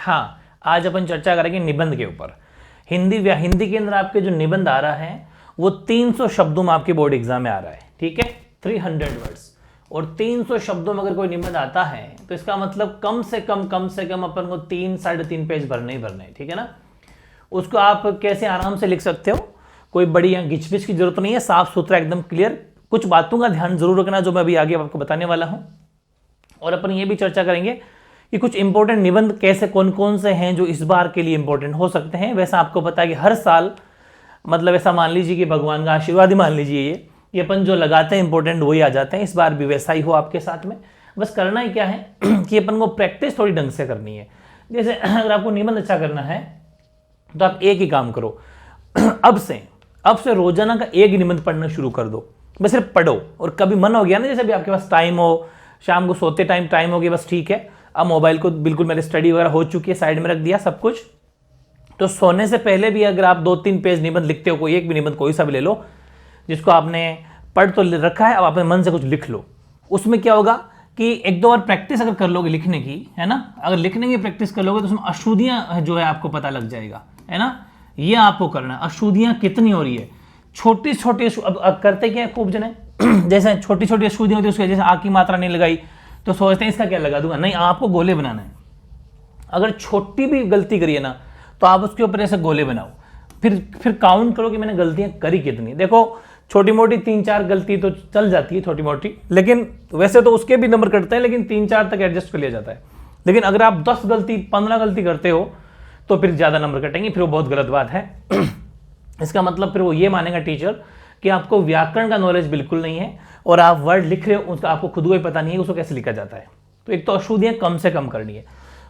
हाँ, आज अपन चर्चा करेंगे निबंध के ऊपर। हिंदी के अंदर आपके जो निबंध आ रहा है वो 300 शब्दों में आपके बोर्ड एग्जाम में आ रहा है, ठीक है, 300 वर्ड्स। और 300 शब्दों में अगर कोई निबंध आता है तो इसका मतलब कम से कम अपन को 3-3.5 पेज भरने ही भरने हैं, ठीक है ना। उसको आप कैसे आराम से लिख सकते हो, कोई बड़ी यहाँ घिचपिच की जरूरत नहीं है, साफ सुथरा एकदम क्लियर। कुछ बातों का ध्यान जरूर रखना जो मैं अभी आगे आपको बताने वाला हूँ। और अपन ये भी चर्चा करेंगे कि कुछ इंपॉर्टेंट निबंध कैसे कौन कौन से हैं जो इस बार के लिए इंपॉर्टेंट हो सकते हैं। वैसा आपको पता है कि हर साल मतलब ऐसा मान लीजिए कि भगवान का आशीर्वाद ही मान लीजिए, ये अपन जो लगाते हैं इंपॉर्टेंट वही आ जाते हैं। इस बार भी वैसा ही हो आपके साथ में। बस करना ही क्या है कि अपन को प्रैक्टिस थोड़ी ढंग से करनी है। जैसे अगर आपको निबंध अच्छा करना है तो आप एक ही काम करो, अब से रोजाना का एक निबंध पढ़ना शुरू कर दो। बस सिर्फ पढ़ो, और कभी मन हो गया ना, जैसे भी आपके पास टाइम हो, शाम को सोते टाइम हो गया, बस ठीक है, अब मोबाइल को बिल्कुल मेरी स्टडी वगैरह हो चुकी है, साइड में रख दिया सब कुछ, तो सोने से पहले भी अगर आप 2-3 पेज निबंध लिखते हो, कोई एक भी निबंध कोई सा भी ले लो जिसको आपने पढ़ तो रखा है, अब अपने मन से कुछ लिख लो। उसमें क्या होगा कि 1-2 बार प्रैक्टिस अगर कर लोगे लिखने की, है ना, अगर लिखने की प्रैक्टिस कर लोगे तो उसमें अशुद्धियां जो है आपको पता लग जाएगा, है ना। ये आपको करना है, अशुद्धियां कितनी हो रही है, छोटी छोटी। अब करते क्या है खूब जने जैसे छोटी छोटी अशुद्धियां होती है, उसकी जैसे आ की मात्रा नहीं लगाई तो सोचते हैं इसका क्या लगा दूंगा, नहीं, आपको गोले बनाना है। अगर छोटी भी गलती करिए ना तो आप उसके ऊपर ऐसे गोले बनाओ, फिर काउंट करो कि मैंने गलतियां करी कितनी। देखो छोटी मोटी 3-4 गलती तो चल जाती है, छोटी मोटी, लेकिन वैसे तो उसके भी नंबर कटते हैं, लेकिन 3-4 तक एडजस्ट कर लिया जाता है। लेकिन अगर आप 10 गलती 15 गलती करते हो तो फिर ज्यादा नंबर कटेंगे, फिर वो बहुत गलत बात है। इसका मतलब फिर वो ये मानेगा टीचर कि आपको व्याकरण का नॉलेज बिल्कुल नहीं है, और आप वर्ड लिख रहे हो उसका आपको खुद को ही पता नहीं है उसको कैसे लिखा जाता है। तो एक तो अशुद्धियां कम से कम करनी है।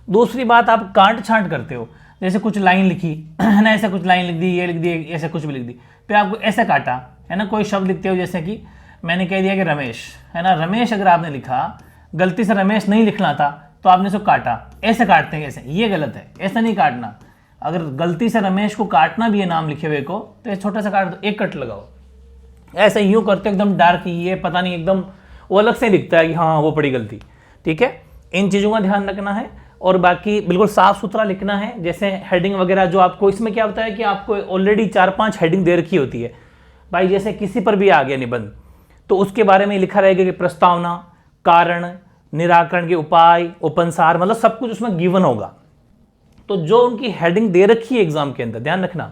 दूसरी बात, आप काट छांट करते हो, जैसे कुछ लाइन लिखी है ना, ऐसे कुछ लाइन लिख दी, ये लिख दी, ऐसे कुछ भी लिख दी, फिर आपको ऐसे काटा, है ना। कोई शब्द लिखते हो, जैसे कि मैंने कह दिया कि रमेश, है ना, रमेश अगर आपने लिखा, गलती से रमेश नहीं लिखना था तो आपने इसको काटा, ऐसे काटते हैं ऐसे, ये गलत है, ऐसा नहीं काटना। अगर गलती से रमेश को काटना भी है नाम लिखे हुए को, तो छोटा सा काट दो, एक कट लगाओ। ऐसे यूं करते एकदम डार्क, ये पता नहीं एकदम वो अलग से दिखता है कि हाँ वो पड़ी गलती, ठीक है। इन चीज़ों का ध्यान रखना है, और बाकी बिल्कुल साफ सुथरा लिखना है। जैसे हेडिंग वगैरह जो आपको इसमें क्या होता है कि आपको ऑलरेडी 4-5 हेडिंग दे रखी होती है भाई। जैसे किसी पर भी आ गया निबंध तो उसके बारे में लिखा रहेगा कि प्रस्तावना, कारण, निराकरण के उपाय, उपनसार, मतलब सब कुछ उसमें गिवन होगा। तो जो उनकी हेडिंग दे रखी है एग्जाम के अंदर, ध्यान रखना,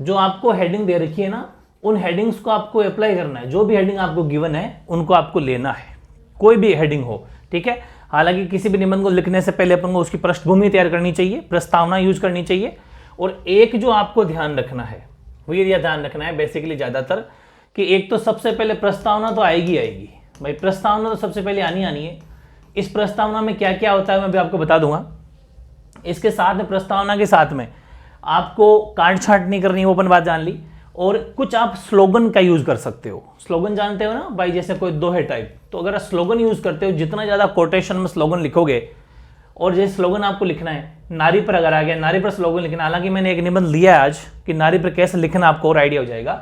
जो आपको हेडिंग दे रखी है ना, उन हेडिंग्स को आपको अप्लाई करना है। जो भी हेडिंग आपको गिवन है उनको आपको लेना है, कोई भी हेडिंग हो, ठीक है। हालांकि किसी भी निबंध को लिखने से पहले अपन को उसकी पृष्ठभूमि तैयार करनी चाहिए, प्रस्तावना यूज करनी चाहिए। और एक जो आपको ध्यान रखना है वो ये ध्यान रखना है बेसिकली ज्यादातर, कि एक तो सबसे पहले प्रस्तावना तो आएगी भाई, प्रस्तावना तो सबसे पहले आनी है। इस प्रस्तावना में क्या क्या होता है मैं भी आपको बता दूंगा। इसके साथ में, प्रस्तावना के साथ में आपको काट छांट नहीं करनी, वो अपन बात जान ली। और कुछ आप स्लोगन का यूज कर सकते हो। स्लोगन जानते हो ना भाई, जैसे कोई दोहे टाइप, तो अगर आप स्लोगन यूज करते हो, जितना ज्यादा कोटेशन में स्लोगन लिखोगे, और जैसे स्लोगन आपको लिखना है नारी पर, अगर आ गया नारी पर स्लोगन लिखना, हालांकि मैंने एक निबंध लिया है आज कि नारी पर कैसे लिखना आपको और आइडिया हो जाएगा।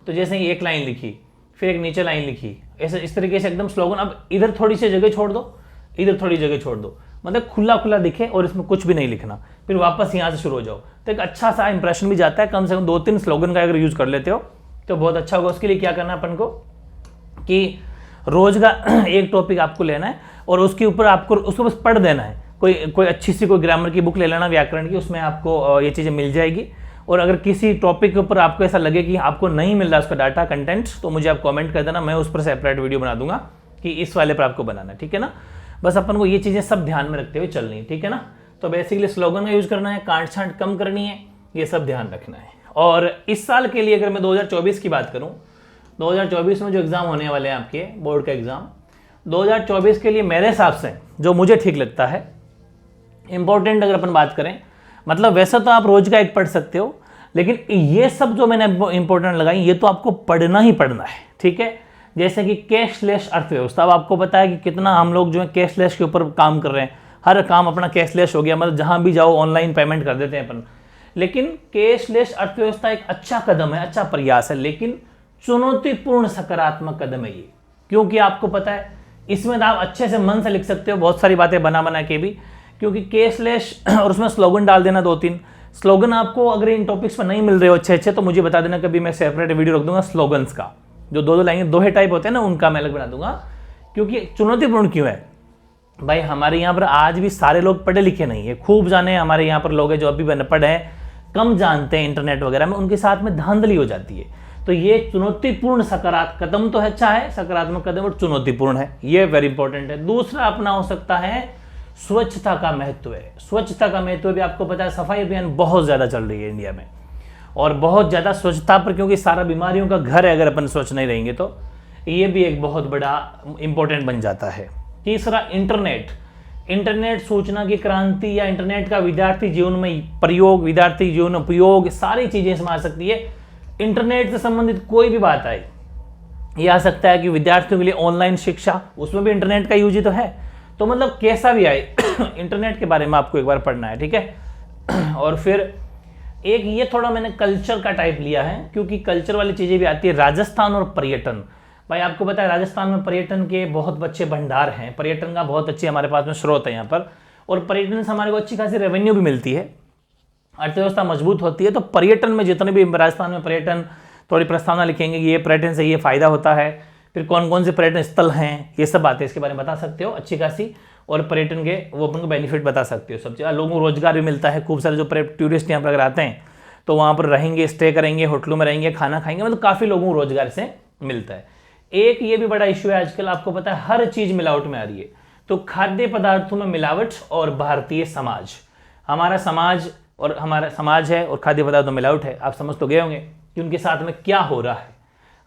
तो जैसे ही एक लाइन लिखी, फिर एक नीचे लाइन लिखी, ऐसे इस तरीके से एकदम स्लोगन। अब इधर थोड़ी सी जगह छोड़ दो, इधर थोड़ी जगह छोड़ दो, मतलब खुला खुला दिखे, और इसमें कुछ भी नहीं लिखना, फिर वापस यहाँ से शुरू हो जाओ, तो एक अच्छा सा इंप्रेशन भी जाता है। कम से कम 2-3 स्लोगन का अगर यूज कर लेते हो तो बहुत अच्छा होगा। उसके लिए क्या करना है अपन को कि रोज का एक टॉपिक आपको लेना है, और उसके ऊपर आपको उसको बस पढ़ देना है। कोई अच्छी सी कोई ग्रामर की बुक ले लेना, व्याकरण की, उसमें आपको ये चीज़ें मिल जाएगी। और अगर किसी टॉपिक के ऊपर आपको ऐसा लगे कि आपको नहीं मिल रहा उसका डाटा कंटेंट, तो मुझे आप कमेंट कर देना, मैं उस पर सेपरेट वीडियो बना दूंगा कि इस वाले पर आपको बनाना, ठीक है ना। बस अपन को ये चीज़ें सब ध्यान में रखते हुए चलनी है, ठीक है ना। तो बेसिकली स्लोगन का यूज करना है, काट छांट कम करनी है, ये सब ध्यान रखना है। और इस साल के लिए अगर मैं 2024 की बात करूं, 2024 में जो एग्जाम होने वाले हैं आपके बोर्ड का एग्जाम, 2024 के लिए मेरे हिसाब से जो मुझे ठीक लगता है इंपॉर्टेंट, अगर अपन बात करें, मतलब वैसे तो आप रोज का एक पढ़ सकते हो, लेकिन ये सब जो मैंने इंपॉर्टेंट लगाई ये तो आपको पढ़ना ही पढ़ना है, ठीक है। जैसे कि कैशलेस अर्थव्यवस्था, अब आपको पता है कि कितना हम लोग जो है कैशलेस के ऊपर काम कर रहे हैं, हर काम अपना कैशलेस हो गया, मतलब जहां भी जाओ ऑनलाइन पेमेंट कर देते हैं अपन। लेकिन कैशलेस अर्थव्यवस्था एक अच्छा कदम है, अच्छा प्रयास है, लेकिन चुनौतीपूर्ण सकारात्मक कदम है ये, क्योंकि आपको पता है इसमें आप अच्छे से मन से लिख सकते हो बहुत सारी बातें बना बना के भी, क्योंकि केसलेस और उसमें स्लोगन डाल देना 2-3 स्लोगन। आपको अगर इन टॉपिक्स पर नहीं मिल रहे हो अच्छे तो मुझे बता देना, कभी मैं सेपरेट वीडियो रख दूंगा स्लोगन्स का, जो 2-2 लाइन 2 टाइप होते हैं ना, उनका मैं अलग बना दूंगा। क्योंकि चुनौतीपूर्ण क्यों है भाई, हमारे यहाँ पर आज भी सारे लोग पढ़े लिखे नहीं है, खूब जाने हमारे यहाँ पर लोग हैं जो अभी पढ़े हैं, कम जानते हैं इंटरनेट वगैरह में, उनके साथ में धांधली हो जाती है। तो ये चुनौतीपूर्ण सकारात्मक कदम तो अच्छा है, सकारात्मक कदम, और चुनौतीपूर्ण है, ये वेरी इंपॉर्टेंट है। दूसरा अपना हो सकता है स्वच्छता का महत्व है। स्वच्छता का महत्व भी आपको पता है, सफाई अभियान बहुत ज्यादा चल रही है इंडिया में, और बहुत ज्यादा स्वच्छता पर, क्योंकि सारा बीमारियों का घर है, अगर अपन स्वच्छ नहीं रहेंगे तो ये भी एक बहुत बड़ा इंपॉर्टेंट बन जाता है। तीसरा इंटरनेट सूचना की क्रांति या इंटरनेट का विद्यार्थी जीवन में प्रयोग, विद्यार्थी जीवन उपयोग, सारी चीजें इसमें आ सकती है। इंटरनेट से संबंधित कोई भी बात आए, ये आ सकता है कि विद्यार्थियों के लिए ऑनलाइन शिक्षा, उसमें भी इंटरनेट का यूज ही तो है। तो मतलब कैसा भी आए इंटरनेट के बारे में आपको एक बार पढ़ना है, ठीक है। और फिर एक ये थोड़ा मैंने कल्चर का टाइप लिया है, क्योंकि कल्चर वाली चीजें भी आती है। राजस्थान और पर्यटन, भाई आपको पता है राजस्थान में पर्यटन के बहुत अच्छे भंडार हैं, पर्यटन का बहुत अच्छे हमारे पास में स्रोत है यहाँ पर, और पर्यटन से हमारे को अच्छी खासी रेवेन्यू भी मिलती है, अर्थव्यवस्था मजबूत होती है। तो पर्यटन में जितने भी राजस्थान में पर्यटन, थोड़ी प्रस्तावना लिखेंगे कि ये पर्यटन से ये फायदा होता है, फिर कौन कौन से पर्यटन स्थल हैं, ये सब बातें इसके बारे में बता सकते हो अच्छी खासी, और पर्यटन के वो अपन को बेनिफिट बता सकते हो। सब लोगों को रोजगार भी मिलता है, खूब सारे जो टूरिस्ट यहाँ पर अगर आते हैं तो वहाँ पर रहेंगे, स्टे करेंगे, होटलों में रहेंगे, खाना खाएंगे, मतलब काफ़ी लोगों को रोजगार से मिलता है। एक ये भी बड़ा इश्यू है आजकल, आपको पता है हर चीज मिलावट में आ रही है। तो खाद्य पदार्थों में मिलावट और भारतीय समाज, हमारा समाज है और खाद्य पदार्थों में मिलावट है। आप समझ तो गए होंगे कि उनके साथ में क्या हो रहा है।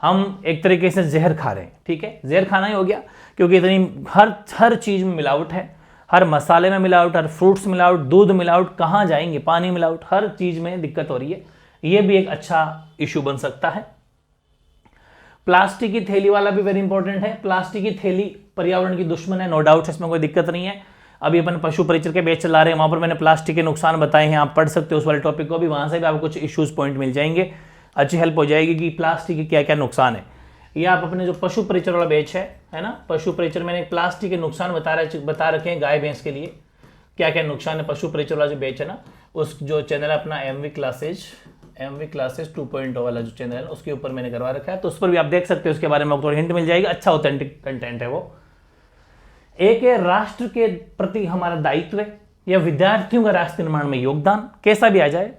हम एक तरीके से जहर खा रहे हैं, ठीक है, जहर खाना ही हो गया, क्योंकि इतनी हर चीज में मिलावट है, हर मसाले में मिलावट, हर फ्रूट्स मिलावट, दूध मिलावट, कहाँ जाएंगे, पानी मिलावट, हर चीज में दिक्कत हो रही है। ये भी एक अच्छा इशू बन सकता है। प्लास्टिक की थैली वाला भी वेरी इंपॉर्टेंट है। प्लास्टिक की थैली पर्यावरण की दुश्मन है, नो डाउट, इसमें कोई दिक्कत नहीं है। अभी अपन पशु परिचर के बैच चला रहे हैं, वहां पर मैंने प्लास्टिक के नुकसान बताए हैं, आप पढ़ सकते हो उस वाले टॉपिक को भी, वहां से भी आपको कुछ इश्यूज पॉइंट मिल जाएंगे, अच्छी हेल्प हो जाएगी कि प्लास्टिक के क्या क्या नुकसान है। ये आप अपने जो पशु परिचर वाला बैच है ना, पशु परिचर मैंने प्लास्टिक के नुकसान बता रखे हैं गाय भैंस के लिए, क्या क्या नुकसान है। पशु परिचर वाला जो बैच है ना, उस जो चैनल है अपना एमवी क्लासेस 2.0 वाला जो चैनल है उसके ऊपर मैंने करवा रखा है, तो उस पर भी आप देख सकते हो, उसके बारे में आपको थोड़ी हिंट मिल जाएगी। अच्छा ऑथेंटिक कंटेंट है वो। एक है राष्ट्र के प्रति हमारा दायित्व या विद्यार्थियों का राष्ट्र निर्माण में योगदान, कैसा भी आ जाए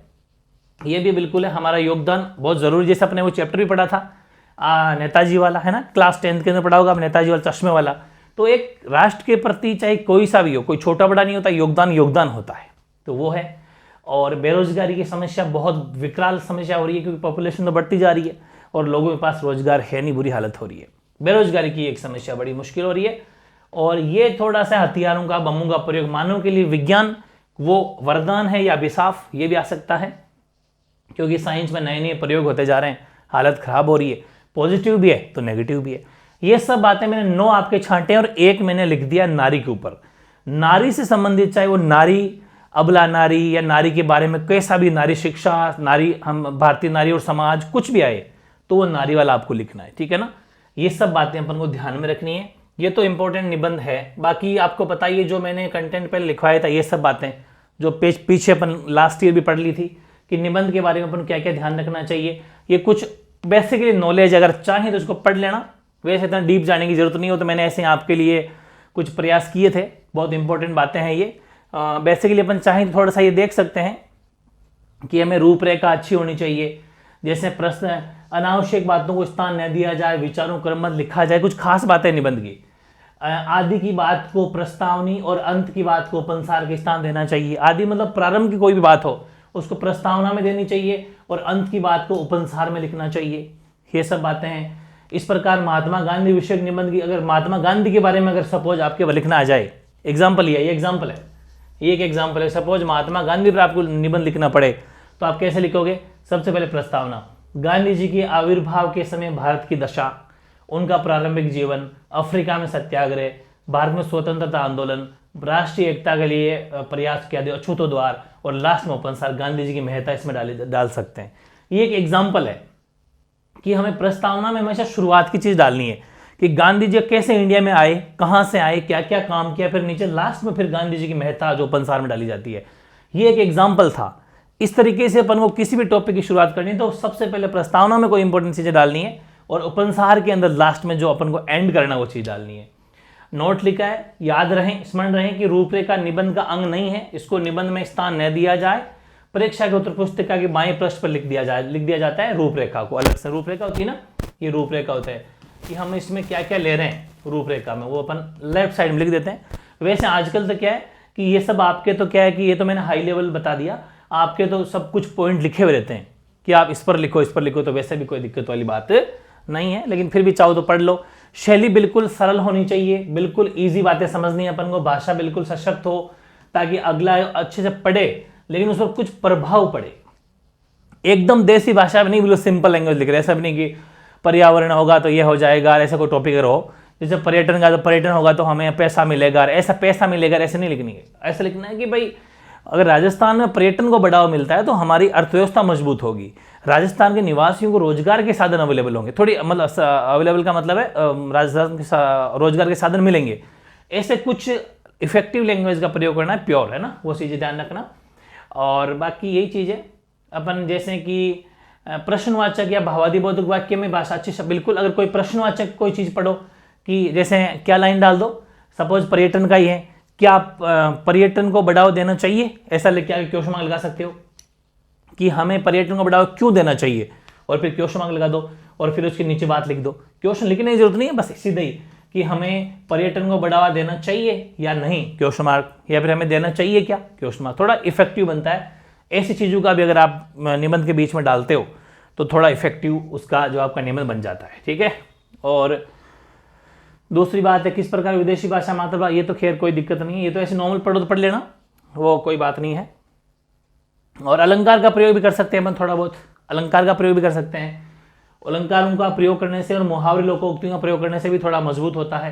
ये भी बिल्कुल है, हमारा योगदान बहुत जरूरी। जैसे अपने वो चैप्टर भी पढ़ा था नेताजी वाला, है ना, क्लास 10th के अंदर पढ़ा होगा नेताजी वाला चश्मे वाला। तो एक राष्ट्र के प्रति चाहे कोई सा भी हो, कोई छोटा बड़ा नहीं होता, योगदान होता है, तो वो है। और बेरोजगारी की समस्या बहुत विकराल समस्या हो रही है, क्योंकि पॉपुलेशन तो बढ़ती जा रही है और लोगों के पास रोजगार है नहीं, बुरी हालत हो रही है। बेरोजगारी की एक समस्या बड़ी मुश्किल हो रही है। और ये थोड़ा सा हथियारों का, बमों का प्रयोग मानव के लिए विज्ञान वो वरदान है या अभिशाप, ये भी आ सकता है, क्योंकि साइंस में नए नए प्रयोग होते जा रहे हैं, हालत खराब हो रही है, पॉजिटिव भी है तो नेगेटिव भी है। ये सब बातें मैंने 9 आपके छांटे और एक मैंने लिख दिया नारी के ऊपर। नारी से संबंधित, चाहे वो नारी, अबला नारी या नारी के बारे में कैसा भी, नारी शिक्षा, नारी, हम भारतीय नारी और समाज, कुछ भी आए तो वो नारी वाला आपको लिखना है, ठीक है ना। ये सब बातें अपन को ध्यान में रखनी है। ये तो इंपॉर्टेंट निबंध है। बाकी आपको पता ही है जो मैंने कंटेंट पहले लिखवाया था, ये सब बातें जो पेज पीछे अपन लास्ट ईयर भी पढ़ ली थी कि निबंध के बारे में अपन क्या क्या ध्यान रखना चाहिए। ये कुछ बेसिकली नॉलेज अगर चाहें तो इसको पढ़ लेना, वैसे इतना डीप जाने की जरूरत नहीं हो, तो मैंने ऐसे आपके लिए कुछ प्रयास किए थे, बहुत इंपॉर्टेंट बातें हैं ये। बेसिकली अपन चाहें तो थोड़ा सा ये देख सकते हैं कि हमें रूपरेखा अच्छी होनी चाहिए, जैसे प्रश्न, अनावश्यक बातों को स्थान न दिया जाए, विचारों क्रम मत लिखा जाए, कुछ खास बातें निबंध की। आदि की बात को प्रस्तावनी और अंत की बात को उपन्यास के स्थान देना चाहिए। आदि मतलब प्रारंभ की कोई भी बात हो उसको प्रस्तावना में देनी चाहिए और अंत की बात को उपन्यास में लिखना चाहिए। ये सब बातें हैं। इस प्रकार महात्मा गांधी विषयक निबंध की, अगर महात्मा गांधी के बारे में अगर सपोज आपके लिखना आ जाए, एग्जाम्पल ये एग्जाम्पल है, ये एक एग्जाम्पल है, सपोज महात्मा गांधी पर आपको निबंध लिखना पड़े तो आप कैसे लिखोगे। सबसे पहले प्रस्तावना, गांधी जी के आविर्भाव के समय भारत की दशा, उनका प्रारंभिक जीवन, अफ्रीका में सत्याग्रह, भारत में स्वतंत्रता आंदोलन, राष्ट्रीय एकता के लिए प्रयास किया, अछूतों द्वार, और लास्ट में उपन्यास गांधी जी की महत्ता इसमें डाल सकते हैं। ये एक एग्जाम्पल है कि हमें प्रस्तावना में हमेशा शुरुआत की चीज डालनी है कि गांधी जी कैसे इंडिया में आए, कहां से आए, क्या क्या काम किया, फिर नीचे लास्ट में फिर गांधी जी की महत्ता जो उपन्यास में डाली जाती है। ये एक एग्जाम्पल था। इस तरीके से अपन को किसी भी टॉपिक की शुरुआत करनी है तो सबसे पहले प्रस्तावना में कोई इंपॉर्टेंट चीजें डालनी है और उपन्यास के अंदर लास्ट में जो अपन को एंड करना वो चीज डालनी है। नोट लिखा है, याद रहें, स्मरण रहें कि रूपरेखा निबंध का अंग नहीं है, इसको निबंध में स्थान न दिया जाए। परीक्षा के उत्तर पुस्तिका के बाएं पृष्ठ पर लिख दिया जाता है रूपरेखा को। अलग से रूपरेखा होती है ना, ये रूपरेखा होता है कि हम इसमें क्या क्या ले रहे हैं रूपरेखा में, वो अपन लेफ्ट साइड में लिख देते हैं। वैसे आजकल तो क्या है कि ये सब आपके तो क्या है कि ये तो मैंने हाई लेवल बता दिया, आपके तो सब कुछ पॉइंट लिखे हुए रहते हैं कि आप इस पर लिखो, तो वैसे भी कोई दिक्कत वाली बात नहीं है, लेकिन फिर भी चाहो तो पढ़ लो। शैली बिल्कुल सरल होनी चाहिए, बिल्कुल ईजी बातें समझनी है अपन को, भाषा बिल्कुल सशक्त हो ताकि अगला अच्छे से पढ़े लेकिन उस पर कुछ प्रभाव पड़े। एकदम देसी भाषा में नहीं, बिल्कुल सिंपल लैंग्वेज लिख रहे, ऐसा भी नहीं कि पर्यावरण होगा तो ये हो जाएगा, ऐसा कोई टॉपिक अगर हो, जैसे पर्यटन का तो पर्यटन होगा तो हमें पैसा मिलेगा, ऐसा पैसा मिलेगा, ऐसे नहीं लिखनी है। ऐसा लिखना है कि भाई अगर राजस्थान में पर्यटन को बढ़ावा मिलता है तो हमारी अर्थव्यवस्था मजबूत होगी, राजस्थान के निवासियों को रोजगार के साधन अवेलेबल होंगे, थोड़ी मतलब अवेलेबल का मतलब है राजस्थान के रोजगार के साधन मिलेंगे। ऐसे कुछ इफेक्टिव लैंग्वेज का प्रयोग करना है, प्योर है ना, वो चीज़ें ध्यान रखना। और बाकी यही चीज़ है अपन, जैसे कि प्रश्नवाचक या भावादिबोधक वाक्य में भाषा अच्छी, बिल्कुल अगर कोई प्रश्नवाचक कोई चीज़ पढ़ो कि जैसे क्या लाइन डाल दो, सपोज पर्यटन का ही है, क्या पर्यटन को बढ़ावा देना चाहिए, ऐसा लिख के आगे क्वेश्चन मार्क लगा सकते हो कि हमें पर्यटन को बढ़ावा क्यों देना चाहिए, और फिर क्वेश्चन मार्क लगा दो और फिर उसके नीचे बात लिख दो। क्वेश्चन लिखने की जरूरत नहीं है, बस सीधे ही कि हमें पर्यटन को बढ़ावा देना चाहिए या नहीं, क्वेश्चन मार्क, या फिर हमें देना चाहिए क्या, क्वेश्चन मार्क। थोड़ा इफेक्टिव बनता है। ऐसी चीज़ों का भी अगर आप निबंध के बीच में डालते हो तो थोड़ा इफेक्टिव उसका जो आपका निबंध बन जाता है, ठीक है। और दूसरी बात है किस प्रकार विदेशी भाषा मातृभाषा, ये तो खैर कोई दिक्कत नहीं है, ये तो ऐसे नॉर्मल पढ़ो तो पढ़ लेना, वो कोई बात नहीं है। और अलंकार का प्रयोग भी कर सकते हैं अपन, थोड़ा बहुत अलंकार का प्रयोग भी कर सकते हैं। अलंकारों का प्रयोग करने से और मुहावरे लोकोक्तियों का प्रयोग करने से भी थोड़ा मजबूत होता है।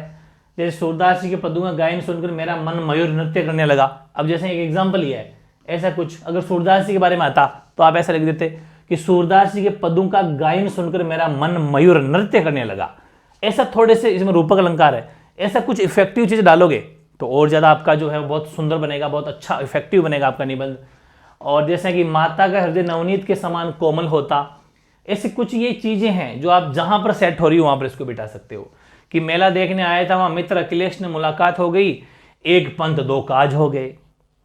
जैसे सूरदास जी के पदों का गायन सुनकर मेरा मन मयूर नृत्य करने लगा, अब जैसे एक एग्जाम्पल ही है, ऐसा कुछ अगर सूरदास जी के बारे में आता तो आप ऐसा लिख देते कि सूरदास जी के पदों का गायन सुनकर मेरा मन मयूर नृत्य करने लगा। ऐसा थोड़े से इसमें रूपक अलंकार है, ऐसा कुछ इफेक्टिव चीज डालोगे तो और ज्यादा आपका जो है बहुत सुंदर बनेगा, बहुत अच्छा इफेक्टिव बनेगा आपका निबंध। और जैसे कि माता का हृदय नवनीत के समान कोमल होता, ऐसी कुछ ये चीजें हैं जो आप जहां पर सेट हो रही हो वहां पर इसको बिठा सकते हो। कि मेला देखने आया था वहां मित्र अखिलेश ने मुलाकात हो गई, एक पंथ दो काज हो गए,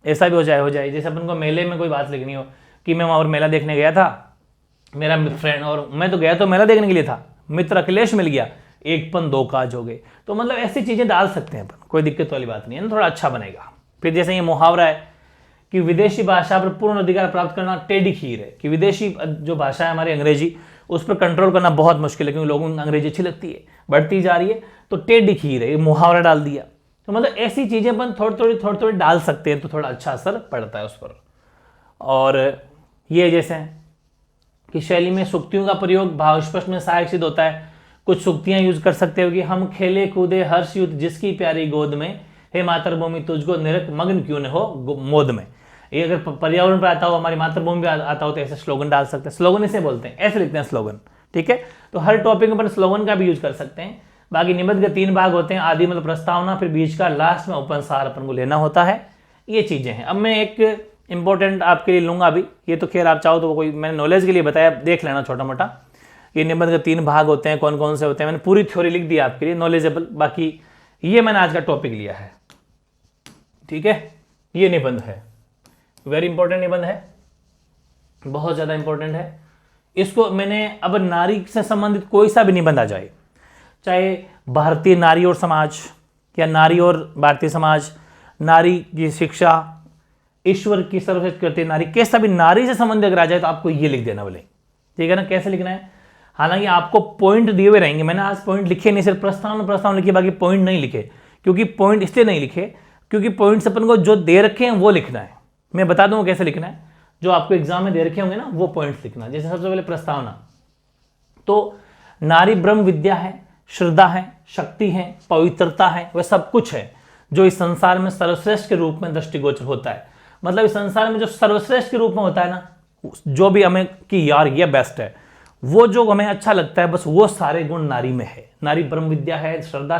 ऐसा भी हो जाए। जैसे अपन को मेले में कोई बात लिखनी हो कि मैं वहां और मेला देखने गया था, मेरा फ्रेंड और मैं तो गया तो मेला देखने के लिए था, मित्र अखिलेश मिल गया, एक पंथ दो काज हो गए। तो मतलब ऐसी चीजें डाल सकते हैं अपन, कोई दिक्कत वाली बात नहीं है ना, थोड़ा अच्छा बनेगा। फिर जैसे ये मुहावरा है कि विदेशी भाषा पर पूर्ण अधिकार प्राप्त करना टेढ़ी खीर है, कि विदेशी जो भाषा है हमारी अंग्रेजी, उस पर कंट्रोल करना बहुत मुश्किल है क्योंकि लोगों को अंग्रेजी अच्छी लगती है, बढ़ती जा रही है, तो टेढ़ी खीर है, ये मुहावरा डाल दिया। तो मतलब ऐसी चीजें अपन थोड़ी थोड़ी डाल सकते हैं तो थोड़ा अच्छा असर पड़ता है उस पर। और ये जैसे कि शैली में सुक्तियों का प्रयोग भाव स्पष्ट में सहायक सिद्ध होता है। कुछ सुक्तियां यूज कर सकते हो कि हम खेले कूदे हर्ष युद्ध जिसकी प्यारी गोद में, हे मातृभूमि तुझको निरत मग्न क्यों न हो मोद में। ये अगर पर्यावरण पर आता हो, हमारी मातृभूमि पे आता हो तो ऐसे स्लोगन डाल सकते हैं। स्लोगन इसे बोलते हैं, ऐसे लिखते हैं स्लोगन, ठीक है। तो हर टॉपिक में अपन स्लोगन का भी यूज कर सकते हैं। बाकी निबंध के 3 भाग होते हैं, आदि मतलब प्रस्तावना, फिर बीच का, लास्ट में उपन्यास अपन को लेना होता है। ये चीजें हैं। अब मैं एक इंपॉर्टेंट आपके लिए लूंगा अभी, ये तो खैर आप चाहो तो कोई मैंने नॉलेज के लिए बताया, देख लेना छोटा मोटा। ये निबंध के 3 भाग होते हैं, कौन कौन से होते हैं, मैंने पूरी थ्योरी लिख दी आपके लिए नॉलेजेबल। बाकी ये मैंने आज का टॉपिक लिया है, ठीक है। ये निबंध है, वेरी इंपॉर्टेंट निबंध है, बहुत ज्यादा इंपॉर्टेंट है। इसको मैंने अब नारी से संबंधित कोई सा भी निबंध आ जाए, चाहे भारतीय नारी और समाज या नारी और भारतीय समाज, नारी की शिक्षा, ईश्वर की सर्वश्रेष्ठ कृति नारी, कैसा भी नारी से संबंधित अगर आ जाए तो आपको ये लिख देना बोले, ठीक है ना। कैसे लिखना है, हालांकि आपको पॉइंट दिए हुए रहेंगे, मैंने आज पॉइंट लिखे नहीं, सिर्फ प्रस्तावना लिखे, बाकी पॉइंट नहीं लिखे। क्योंकि पॉइंट इसलिए नहीं लिखे क्योंकि पॉइंट्स अपन को जो दे रखे हैं वो लिखना है। मैं बता दूं कैसे लिखना है, जो आपको एग्जाम में दे रखे होंगे ना वो पॉइंट्स लिखना। जैसे सबसे पहले प्रस्तावना, तो नारी ब्रह्म विद्या है, श्रद्धा है, शक्ति है, पवित्रता है, वह सब कुछ है जो इस संसार में सर्वश्रेष्ठ के रूप में दृष्टिगोचर होता है। मतलब इस संसार में जो सर्वश्रेष्ठ के रूप में होता है ना, जो भी हमें कि यार ये बेस्ट है, वो जो हमें अच्छा लगता है बस वो सारे गुण नारी में है। नारी ब्रह्म विद्या है, श्रद्धा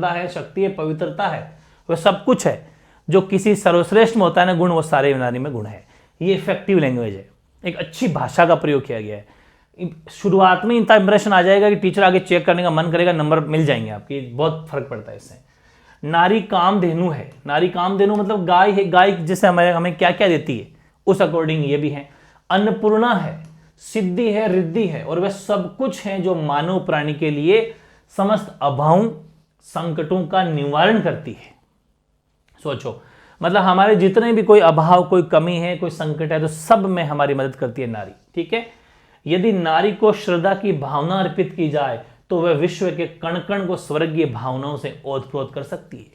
है, शक्ति है, पवित्रता है, वह सब कुछ है जो किसी सर्वश्रेष्ठ में होता है ना गुण, वो सारे नारी में गुण है। ये इफेक्टिव लैंग्वेज है, एक अच्छी भाषा का प्रयोग किया गया है। शुरुआत में इतना इंप्रेशन आ जाएगा कि टीचर आगे चेक करने का मन करेगा, नंबर मिल जाएंगे आपके, बहुत फर्क पड़ता है इससे। नारी कामधेनु है, नारी कामधेनु मतलब गाय है, गाय जैसे हमें क्या क्या देती है उस अकॉर्डिंग ये भी है। अन्नपूर्णा है, सिद्धि है, रिद्धि है, और वह सब कुछ है जो मानव प्राणी के लिए समस्त अभावों संकटों का निवारण करती है। सोचो, मतलब हमारे जितने भी कोई अभाव, कोई कमी है, कोई संकट है, तो सब में हमारी मदद करती है नारी। ठीक है, यदि नारी को श्रद्धा की भावना अर्पित की जाए तो वह विश्व के कण कण को स्वर्गीय भावनाओं से ओतप्रोत कर सकती है।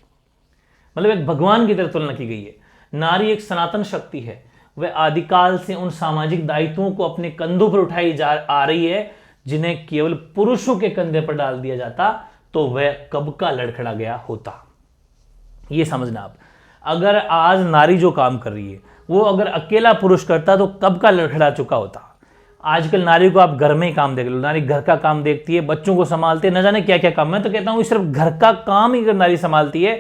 मतलब एक भगवान की तरह तुलना की गई है। नारी एक सनातन शक्ति है, वह आदिकाल से उन सामाजिक दायित्वों को अपने कंधों पर उठाई जा आ रही है जिन्हें केवल पुरुषों के कंधे पर डाल दिया जाता तो वह कब का लड़खड़ा गया होता। ये समझना आप, अगर आज नारी जो काम कर रही है वो अगर अकेला पुरुष करता तो कब का लड़खड़ा चुका होता। आजकल नारी को आप घर में ही काम देख लो, नारी घर का काम देखती है, बच्चों को संभालती है, न जाने क्या क्या काम। मैं तो कहता हूं सिर्फ घर का काम ही अगर नारी संभालती है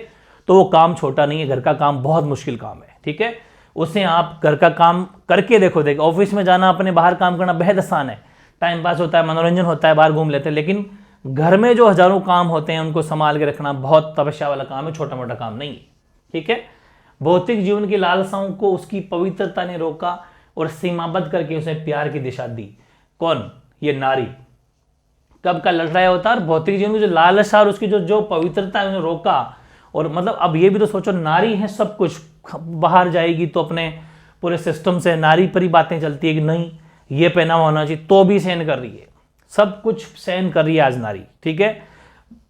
तो वो काम छोटा नहीं है, घर का काम बहुत मुश्किल काम है। ठीक है, उसे आप घर का काम करके देखो, ऑफिस में जाना, अपने बाहर काम करना बेहद आसान है, टाइम पास होता है, मनोरंजन होता है, बाहर घूम लेते हैं, लेकिन घर में जो हजारों काम होते हैं उनको संभाल के रखना बहुत तपस्या वाला काम है, छोटा मोटा काम नहीं है। ठीक है, भौतिक जीवन की लालसाओं को उसकी पवित्रता ने रोका और सीमाबद्ध करके उसे प्यार की दिशा दी। कौन? ये नारी। कब का लड़ाया होता है, भौतिक जीवन की जो लालसा और उसकी जो पवित्रता है उन्हें रोका। और मतलब अब ये भी तो सोचो, नारी है सब कुछ, बाहर जाएगी तो अपने पूरे सिस्टम से नारी पर ही बातें चलती है कि नहीं ये पहनावा होना चाहिए, तो भी सहन कर रही है, सब कुछ सहन कर रही है आज नारी। ठीक है,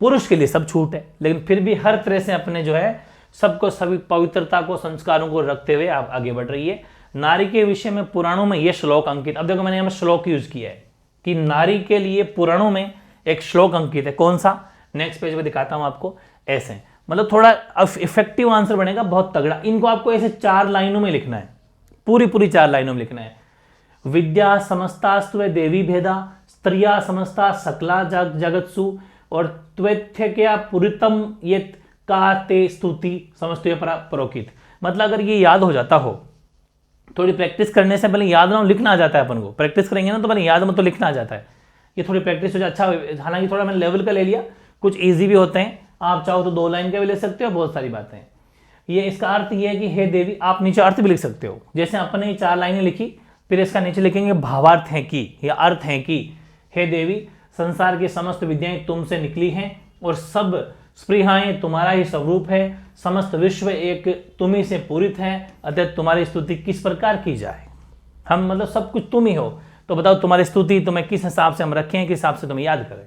पुरुष के लिए सब छूट है, लेकिन फिर भी हर तरह से अपने जो है सबको, सभी पवित्रता को, संस्कारों को रखते हुए आप आगे बढ़ रही है। नारी के विषय में पुराणों में यह श्लोक अंकित, अब देखो मैंने यहाँ श्लोक यूज किया है कि नारी के लिए पुराणों में एक श्लोक अंकित है। कौन सा? नेक्स्ट पेज पे दिखाता हूं आपको। ऐसे मतलब थोड़ा इफेक्टिव आंसर बनेगा, बहुत तगड़ा। इनको आपको ऐसे 4 लाइनों में लिखना है, पूरी 4 लाइनों में लिखना है। विद्या समस्तास्त्व देवी भेदा, स्त्रिया समस्ता सकला जगत्सु, और त्वेथ्य क्या पुरितम ये का ते स्तुति समस्तु परोकित। मतलब अगर ये याद हो जाता हो, थोड़ी प्रैक्टिस करने से पहले याद ना हो, लिखना आ जाता है अपन को। प्रैक्टिस करेंगे ना तो पहले याद में तो लिखना आ जाता है। ये थोड़ी प्रैक्टिस हो जाए, अच्छा। हालांकि थोड़ा मैंने लेवल का ले लिया, कुछ इजी भी होते हैं, आप चाहो तो 2 लाइन का भी ले सकते हो, बहुत सारी बातें। ये इसका अर्थ ये है कि हे देवी, आप नीचे अर्थ भी लिख सकते हो, जैसे अपने 4 लाइनें लिखी, फिर इसका नीचे लिखेंगे भावार्थ है कि, या अर्थ है कि हे देवी, संसार की समस्त विद्याएं तुमसे निकली हैं और सब स्पृहाएं तुम्हारा ही स्वरूप है, समस्त विश्व एक तुम्ही से पूरित है, अतः तुम्हारी स्तुति किस प्रकार की जाए। हम मतलब सब कुछ तुम ही हो, तो बताओ तुम्हारी स्तुति तुम्हें किस हिसाब से हम रखें, किस हिसाब से तुम्हें याद करें।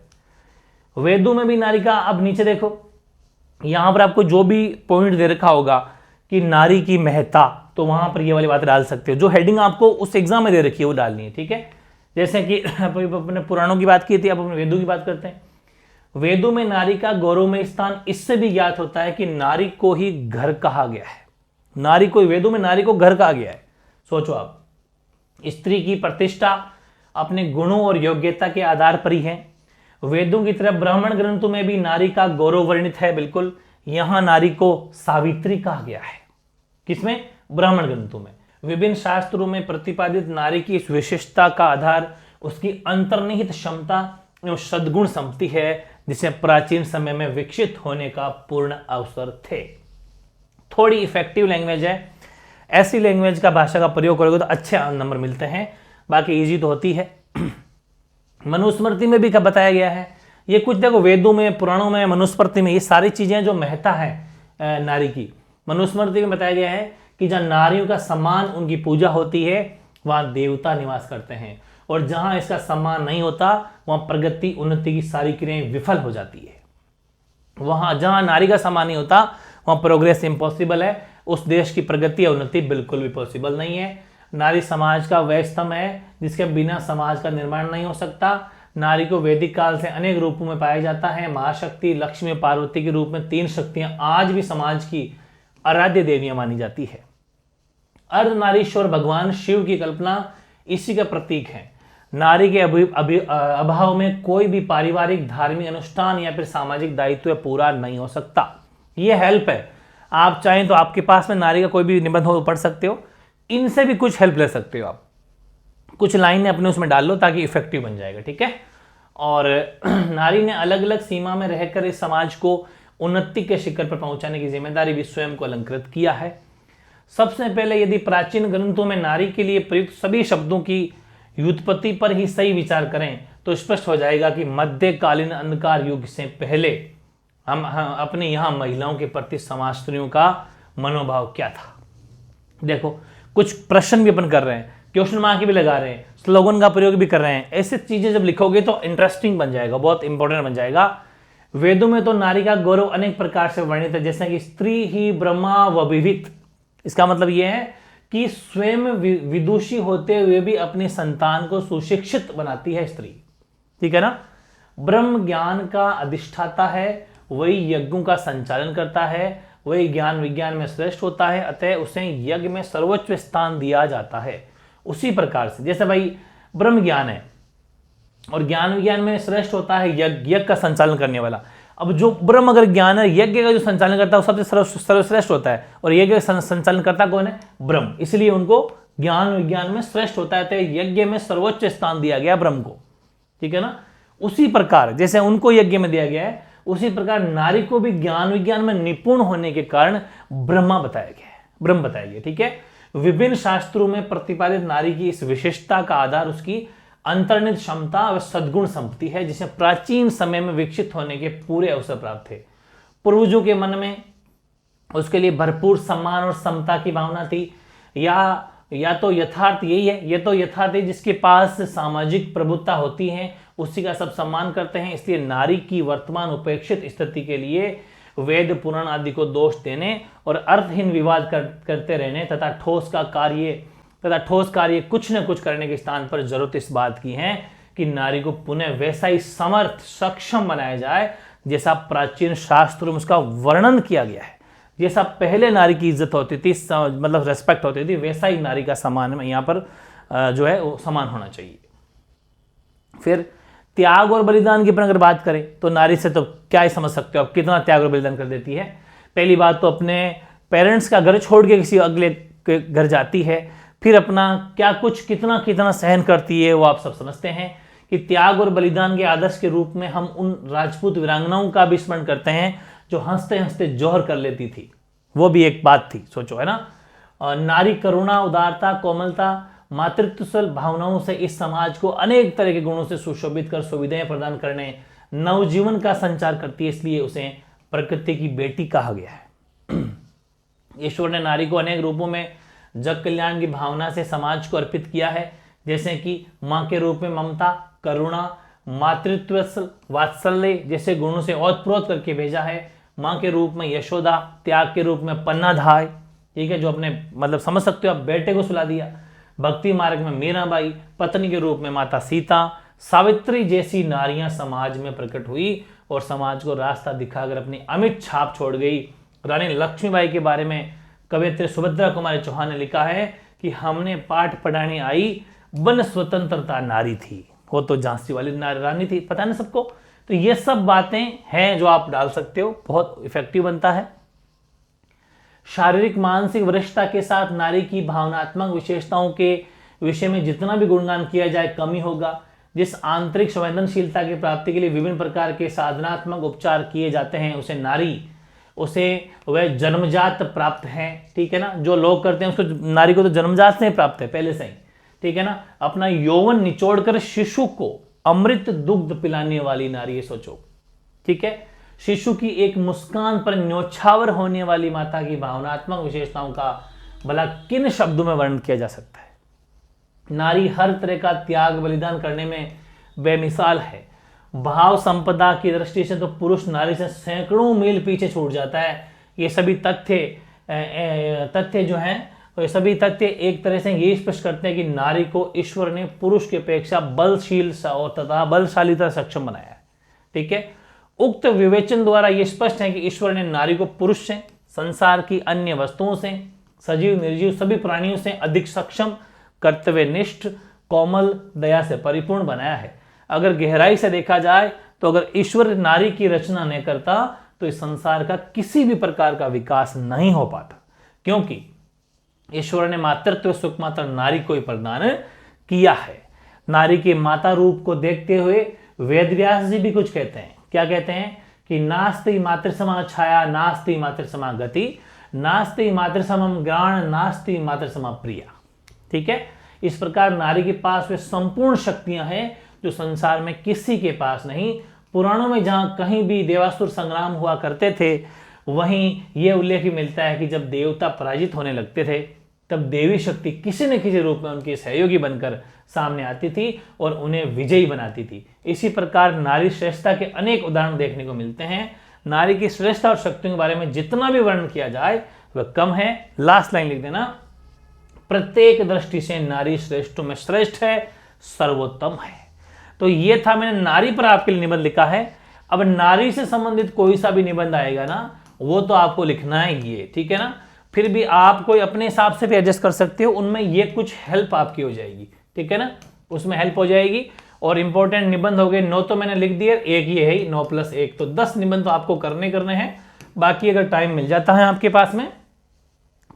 वेदों में भी नारी का, अब नीचे देखो, यहां पर आपको जो भी पॉइंट दे रखा होगा कि नारी की महत्ता, तो वहां पर ये वाली बात डाल सकते हो। जो हेडिंग आपको उस एग्जाम में दे रखी है वो डालनी है। ठीक है, जैसे कि अपने पुराणों की बात की थी, अब अपने वेदों की बात करते हैं। वेदों में नारी का गौरवमय स्थान इससे भी ज्ञात होता है कि नारी को ही घर कहा गया है। नारी को, वेदों में नारी को घर कहा गया है। सोचो आप, स्त्री की प्रतिष्ठा अपने गुणों और योग्यता के आधार पर ही है। वेदों की तरह ब्राह्मण ग्रंथों में भी नारी का गौरव वर्णित है। बिल्कुल, यहां नारी को सावित्री कहा गया है। किसमें? ब्राह्मण ग्रंथों में। विभिन्न शास्त्रों में प्रतिपादित नारी की इस विशेषता का आधार उसकी अंतर्निहित क्षमता एवं सद्गुण संपत्ति है, जिसे प्राचीन समय में विकसित होने का पूर्ण अवसर थे। थोड़ी इफेक्टिव लैंग्वेज है, ऐसी लैंग्वेज का, भाषा का प्रयोग करोगे तो अच्छे नंबर मिलते हैं, बाकी इजी तो होती है। मनुस्मृति में भी क्या बताया गया है, ये कुछ देखो, वेदों में, पुराणों में, मनुस्मृति में, ये सारी चीजें जो महत्ता है नारी की, मनुस्मृति में बताया गया है कि जहां नारियों का सम्मान, उनकी पूजा होती है, वहां देवता निवास करते हैं, और जहां इसका सम्मान नहीं होता वहां प्रगति, उन्नति की सारी क्रियाएं विफल हो जाती है। वहां जहां नारी का सम्मान नहीं होता वहां प्रोग्रेस इम्पॉसिबल है, उस देश की प्रगति या उन्नति बिल्कुल भी पॉसिबल नहीं है। नारी समाज का वह स्तंभ है जिसके बिना समाज का निर्माण नहीं हो सकता। नारी को वैदिक काल से अनेक रूपों में पाया जाता है। महाशक्ति, लक्ष्मी, पार्वती के रूप में 3 शक्तियां आज भी समाज की आराध्य देवियां मानी जाती है। अर्धनारीश्वर भगवान शिव की कल्पना इसी का प्रतीक है। नारी के अभाव में कोई भी पारिवारिक, धार्मिक अनुष्ठान या फिर सामाजिक दायित्व पूरा नहीं हो सकता। ये हेल्प है, आप चाहें तो आपके पास में नारी का कोई भी निबंध हो पढ़ सकते हो, इनसे भी कुछ हेल्प ले सकते हो। आप कुछ लाइनें अपने उसमें डाल लो ताकि इफेक्टिव बन जाएगा, ठीक है। और नारी ने अलग अलग सीमा में रहकर इस समाज को उन्नति के शिखर पर पहुंचाने की जिम्मेदारी भी स्वयं को अलंकृत किया है। सबसे पहले यदि प्राचीन ग्रंथों में नारी के लिए प्रयुक्त सभी शब्दों की व्युत्पत्ति पर ही सही विचार करें तो स्पष्ट हो जाएगा कि मध्यकालीन अंधकार युग से पहले हम अपने यहाँ महिलाओं के प्रति समाजस्त्रियों का मनोभाव क्या था। देखो कुछ प्रश्न भी अपन कर रहे हैं, क्वेश्चन मार्क भी लगा रहे हैं, स्लोगन का प्रयोग भी कर रहे हैं। ऐसी चीजें जब लिखोगे तो इंटरेस्टिंग बन जाएगा, बहुत इंपॉर्टेंट बन जाएगा। वेदों में तो नारी का गौरव अनेक प्रकार से वर्णित है, जैसे कि स्त्री ही ब्रह्मा वभिवित। इसका मतलब यह है कि स्वयं विदुषी होते हुए भी अपने संतान को सुशिक्षित बनाती है स्त्री, ठीक है ना। ब्रह्म ज्ञान का अधिष्ठाता है, वही यज्ञों का संचालन करता है, वही ज्ञान विज्ञान में श्रेष्ठ होता है, अतः उसे यज्ञ में सर्वोच्च स्थान दिया जाता है। उसी प्रकार से जैसे भाई ब्रह्म ज्ञान है और ज्ञान विज्ञान में श्रेष्ठ होता है यज्ञ का संचालन करने वाला। अब जो ब्रह्म अगर ज्ञान है, यज्ञ का जो संचालन करता है वो सबसे सर्वश्रेष्ठ होता है, और यज्ञ का संचालन करता कौन है? ब्रह्म। इसलिए उनको ज्ञान विज्ञान में श्रेष्ठ होता है, तो यज्ञ में सर्वोच्च स्थान दिया गया ब्रह्म को, ठीक है ना। उसी प्रकार जैसे उनको यज्ञ में दिया गया है, उसी प्रकार नारी को भी ज्ञान विज्ञान में निपुण होने के कारण ब्रह्म बताया गया, ठीक है। विभिन्न शास्त्रों में प्रतिपादित नारी की इस विशेषता का आधार उसकी अंतर्निहित क्षमता व सद्गुण संपत्ति है, जिसे प्राचीन समय में विकसित होने के पूरे अवसर प्राप्त थे। पूर्वजों के मन में उसके लिए भरपूर सम्मान और समता की भावना थी, या तो यथार्थ यही है, ये तो यथार्थ है जिसके पास सामाजिक प्रभुत्ता होती है उसी का सब सम्मान करते हैं। इसलिए नारी की वर्तमान उपेक्षित स्थिति के लिए वेद पुराण आदि को दोष देने और अर्थहीन विवाद करते रहने तथा ठोस कार्य कुछ न कुछ करने के स्थान पर जरूरत इस बात की है कि नारी को पुनः वैसा ही समर्थ सक्षम बनाया जाए जैसा प्राचीन शास्त्रों में उसका वर्णन किया गया है। जैसा पहले नारी की इज्जत होती थी, मतलब रेस्पेक्ट होती थी, वैसा ही नारी का सम्मान यहाँ पर जो है वो समान होना चाहिए। फिर त्याग और बलिदान की अपन अगर बात करें तो नारी से तो क्या ही समझ सकते हो आप, कितना त्याग और बलिदान कर देती है। पहली बात तो अपने पेरेंट्स का घर छोड़ के किसी अगले के घर जाती है, फिर अपना क्या कुछ कितना सहन करती है वो आप सब समझते हैं कि त्याग और बलिदान के आदर्श के रूप में हम उन राजपूत वीरांगनाओं का भी स्मरण करते हैं जो हंसते हंसते जौहर कर लेती थी। वो भी एक बात थी, सोचो, है ना। नारी करुणा, उदारता, कोमलता, मातृत्वशल भावनाओं से इस समाज को अनेक तरह के गुणों से सुशोभित कर सुविधाएं प्रदान करने, नवजीवन का संचार करती है, इसलिए उसे प्रकृति की बेटी कहा गया है। ईश्वर ने नारी को अनेक रूपों में जग कल्याण की भावना से समाज को अर्पित किया है, जैसे कि मां के रूप में ममता, करुणा, मातृत्व, वात्सल्य जैसे गुणों से ओतप्रोत करके भेजा है। मां के रूप में यशोदा, त्याग के रूप में पन्नाधाय, ठीक है, जो अपने मतलब समझ सकते हो आप, बेटे को सुला दिया। भक्ति मार्ग में मीराबाई, पत्नी के रूप में माता सीता, सावित्री जैसी नारियां समाज में प्रकट हुई और समाज को रास्ता दिखाकर अपनी अमिट छाप छोड़ गई। रानी लक्ष्मीबाई के बारे में कवयित्री सुभद्रा कुमारी चौहान ने लिखा है कि हमने पाठ पढ़ाने आई वन स्वतंत्रता नारी थी। वो तो झांसी वाली रानी थी, पता नहीं सबको। तो ये सब बातें हैं जो आप डाल सकते हो, बहुत इफेक्टिव बनता है। शारीरिक मानसिक वरिष्ठता के साथ नारी की भावनात्मक विशेषताओं के विषय में जितना भी गुणगान किया जाए कम ही होगा। जिस आंतरिक संवेदनशीलता की प्राप्ति के लिए विभिन्न प्रकार के साधनात्मक उपचार किए जाते हैं उसे वह जन्मजात प्राप्त है, ठीक है ना। जो लोग करते हैं उसको, नारी को तो जन्मजात से प्राप्त है पहले से ही, ठीक है ना। अपना यौवन निचोड़कर शिशु को अमृत दुग्ध पिलाने वाली नारी है, सोचो, ठीक है। शिशु की एक मुस्कान पर न्योछावर होने वाली माता की भावनात्मक विशेषताओं का भला किन शब्दों में वर्णन किया जा सकता है। नारी हर तरह का त्याग बलिदान करने में बेमिसाल है। भाव संपदा की दृष्टि से तो पुरुष नारी से सैकड़ों मील पीछे छूट जाता है। ये सभी तथ्य जो हैं, तो सभी तथ्य एक तरह से ये स्पष्ट करते हैं कि नारी को ईश्वर ने पुरुष की अपेक्षा बलशील तथा बलशाली तथा सक्षम बनाया है, ठीक है। उक्त विवेचन द्वारा यह स्पष्ट है कि ईश्वर ने नारी को पुरुष से, संसार की अन्य वस्तुओं से, सजीव निर्जीव सभी प्राणियों से अधिक सक्षम, कर्तव्यनिष्ठ, कोमल दया से परिपूर्ण बनाया है। अगर गहराई से देखा जाए तो अगर ईश्वर नारी की रचना नहीं करता तो इस संसार का किसी भी प्रकार का विकास नहीं हो पाता, क्योंकि ईश्वर ने मातृत्व सुख मात्र नारी को ही प्रदान किया है। नारी के माता रूप को देखते हुए वेदव्यास जी भी कुछ कहते हैं। क्या कहते हैं कि नास्ति मातृसमा छाया, नास्ति मातृसमा गति, नास्ति मातृसमम ज्ञान, नास्ति मातृसमा प्रिया। ठीक है, इस प्रकार नारी के पास वे संपूर्ण शक्तियां हैं जो संसार में किसी के पास नहीं। पुराणों में जहां कहीं भी देवासुर संग्राम हुआ करते थे, वहीं यह उल्लेख मिलता है कि जब देवता पराजित होने लगते थे तब देवी शक्ति किसी न किसी रूप में उनकी सहयोगी बनकर सामने आती थी और उन्हें विजयी बनाती थी। इसी प्रकार नारी श्रेष्ठता के अनेक उदाहरण देखने को मिलते हैं। नारी की श्रेष्ठता और शक्तियों के बारे में जितना भी वर्णन किया जाए वह कम है। लास्ट लाइन लिख देना, प्रत्येक दृष्टि से नारी श्रेष्ठ में श्रेष्ठ है, सर्वोत्तम है। तो ये था, मैंने नारी पर आपके लिए निबंध लिखा है। अब नारी से संबंधित कोई सा भी निबंध आएगा ना, वो तो आपको लिखना है ये, ठीक है ना। फिर भी आप कोई अपने हिसाब से भी एडजस्ट कर सकते हो, उनमें ये कुछ हेल्प आपकी हो जाएगी, ठीक है ना, उसमें हेल्प हो जाएगी। और इंपॉर्टेंट निबंध हो गए 9 तो मैंने लिख दिए, एक ये है 9 + 1 तो 10 निबंध तो आपको करने हैं। बाकी अगर टाइम मिल जाता है आपके पास में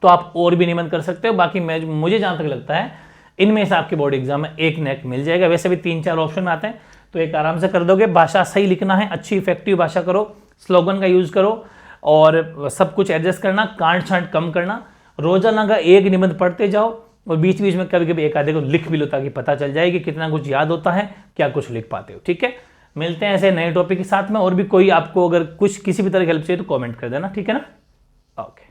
तो आप और भी निबंध कर सकते हो। बाकी मुझे जहां तक लगता है इनमें से आपके बोर्ड एग्जाम में एक न एक मिल जाएगा। वैसे भी 3-4 ऑप्शन में आते हैं तो एक आराम से कर दोगे। भाषा सही लिखना है, अच्छी इफेक्टिव भाषा करो, स्लोगन का यूज करो और सब कुछ एडजस्ट करना, कांट छांट कम करना। रोजाना का एक निबंध पढ़ते जाओ और बीच बीच में कभी कभी एक आधे को लिख भी लो ताकि पता चल जाए कि कितना कुछ याद होता है, क्या कुछ लिख पाते हो। ठीक है, मिलते हैं ऐसे नए टॉपिक के साथ में। और भी कोई आपको अगर कुछ किसी भी तरह की हेल्प चाहिए तो कमेंट कर देना, ठीक है ना। ओके।